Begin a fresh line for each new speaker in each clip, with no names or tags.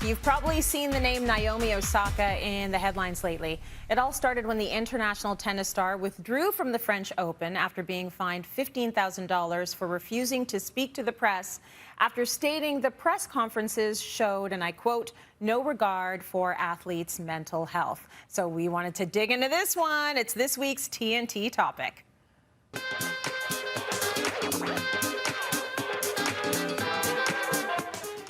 You've probably seen the name Naomi Osaka in the headlines lately. It all started when the international tennis star withdrew from the French Open after being fined $15,000 for refusing to speak to the press after stating the press conferences showed, and I quote, no regard for athletes' mental health. So we wanted to dig into this one. It's this week's TNT topic.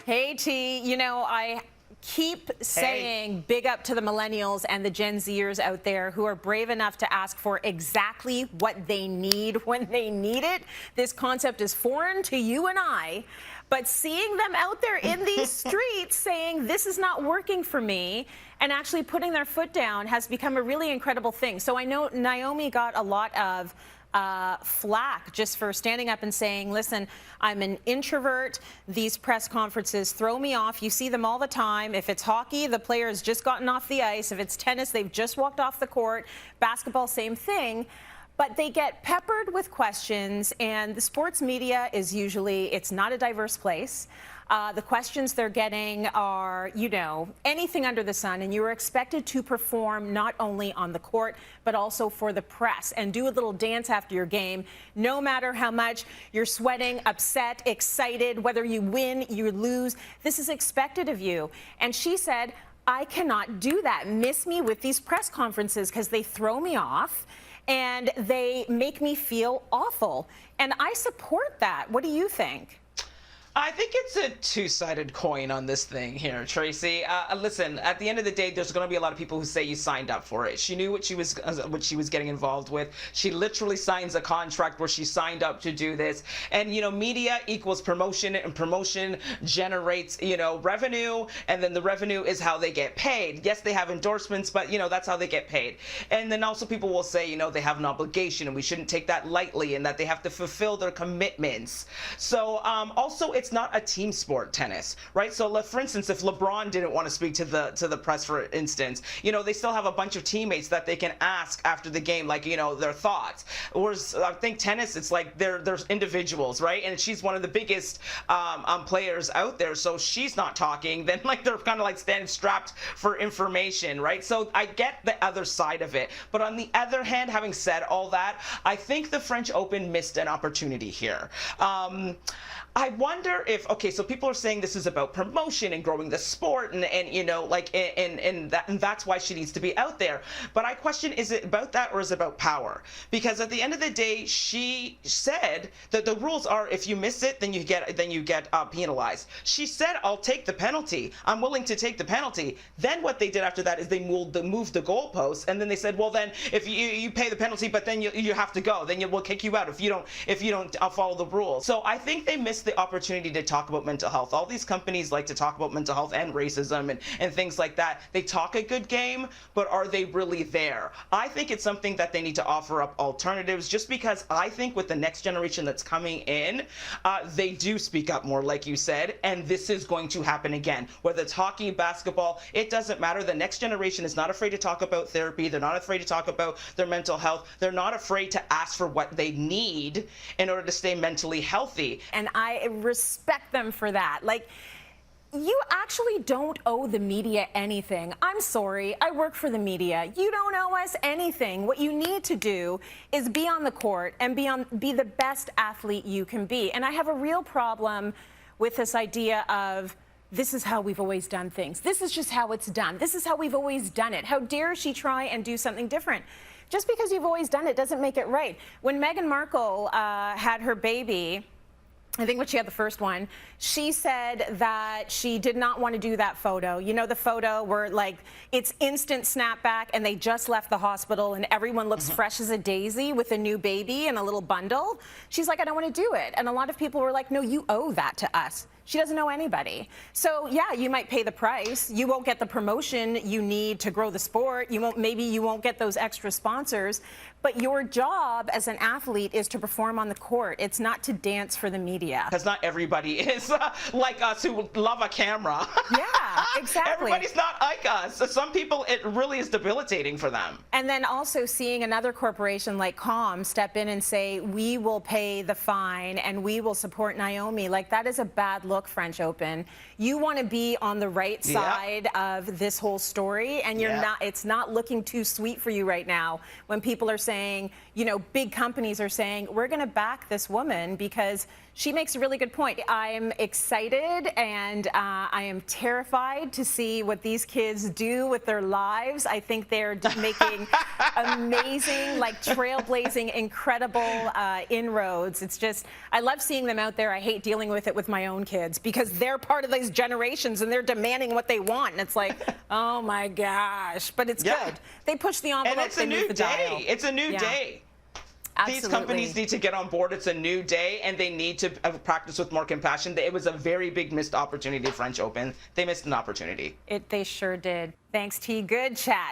Hey, T, you know, I keep saying big up to the millennials and the Gen Zers out there who are brave enough to ask for exactly what they need when they need it. This concept is foreign to you and I, but seeing them out there in these streets saying this is not working for me and actually putting their foot down has become a really incredible thing. So I know Naomi got a lot of flack just for standing up and saying, listen, I'm an introvert. These press conferences throw me off. You see them all the time. If it's hockey, the player has just gotten off the ice. If it's tennis, they've just walked off the court. Basketball, same thing. But they get peppered with questions, and the sports media is usually, it's not a diverse place. The questions they're getting are, you know, anything under the sun, and you are expected to perform not only on the court, but also for the press and do a little dance after your game, no matter how much you're sweating, upset, excited, whether you win, you lose. This is expected of you. And she said, I cannot do that. Miss me with these press conferences because they throw me off and they make me feel awful. And I support that. What do you think?
I think it's a two-sided coin on this thing here, Tracy. Listen, at the end of the day, there's going to be a lot of people who say you signed up for it. She knew what she was getting involved with. She literally signs a contract where she signed up to do this. And, you know, media equals promotion, and promotion generates, you know, revenue, and then the revenue is how they get paid. Yes, they have endorsements, but, you know, that's how they get paid. And then also people will say, you know, they have an obligation, and we shouldn't take that lightly, and that they have to fulfill their commitments. So, also, it's not a team sport, tennis, right? So, for instance, if LeBron didn't want to speak to the press, for instance, you know, they still have a bunch of teammates that they can ask after the game, like, you know, their thoughts. Whereas I think tennis, it's like there's individuals, right? And she's one of the biggest players out there, so she's not talking. Then, like, they're kind of like standing strapped for information, right? So I get the other side of it. But on the other hand, having said all that, I think the French Open missed an opportunity here. I wonder if, okay, so people are saying this is about promotion and growing the sport and you know, like, and that's why she needs to be out there. But I question, is it about that or is it about power? Because at the end of the day, she said that the rules are if you miss it, then you get penalized. She said, I'll take the penalty. I'm willing to take the penalty. Then what they did after that is they moved the goalposts, and then they said, well, then if you pay the penalty, but then you have to go, then we'll kick you out if you don't follow the rules. So I think they missed the opportunity to talk about mental health. All these companies like to talk about mental health and racism and things like that. They talk a good game, but are they really there? I think it's something that they need to offer up alternatives, just because I think with the next generation that's coming in, they do speak up more, like you said, and this is going to happen again. Whether it's hockey, basketball, it doesn't matter. The next generation is not afraid to talk about therapy. They're not afraid to talk about their mental health. They're not afraid to ask for what they need in order to stay mentally healthy.
And I respect them for that. Like, you actually don't owe the media anything. I'm sorry, I work for the media. You don't owe us anything. What you need to do is be on the court and be the best athlete you can be. And I have a real problem with this idea of this is how we've always done things. This is just how it's done. This is how we've always done it. How dare she try and do something different? Just because you've always done it doesn't make it right. When Meghan Markle had her baby, I think when she had the first one, she said that she did not want to do that photo. You know, the photo where, like, it's instant snapback and they just left the hospital and everyone looks fresh as a daisy with a new baby and a little bundle. She's like, I don't want to do it. And a lot of people were like, no, you owe that to us. She doesn't know anybody. So, yeah, you might pay the price. You won't get the promotion you need to grow the sport. Maybe you won't get those extra sponsors. But your job as an athlete is to perform on the court. It's not to dance for the media.
Because not everybody is like us who love a camera.
Yeah, exactly.
Everybody's not like us. Some people, it really is debilitating for them.
And then also seeing another corporation like Calm step in and say, we will pay the fine and we will support Naomi. Like, that is a bad look look, French Open. You want to be on the right side of this whole story, and you're not. It's not looking too sweet for you right now when people are saying, you know, big companies are saying, we're going to back this woman because she makes a really good point. I'm excited and I am terrified to see what these kids do with their lives. I think they're making amazing, like trailblazing, incredible inroads. It's just, I love seeing them out there. I hate dealing with it with my own kids because they're part of these generations and they're demanding what they want. And it's like, oh my gosh. But it's good. They push the envelope.
And it's a new day. It's a new day.
Absolutely.
These companies need to get on board. It's a new day, and they need to practice with more compassion. It was a very big missed opportunity, French Open. They missed an opportunity.
They sure did. Thanks, T. Good chat.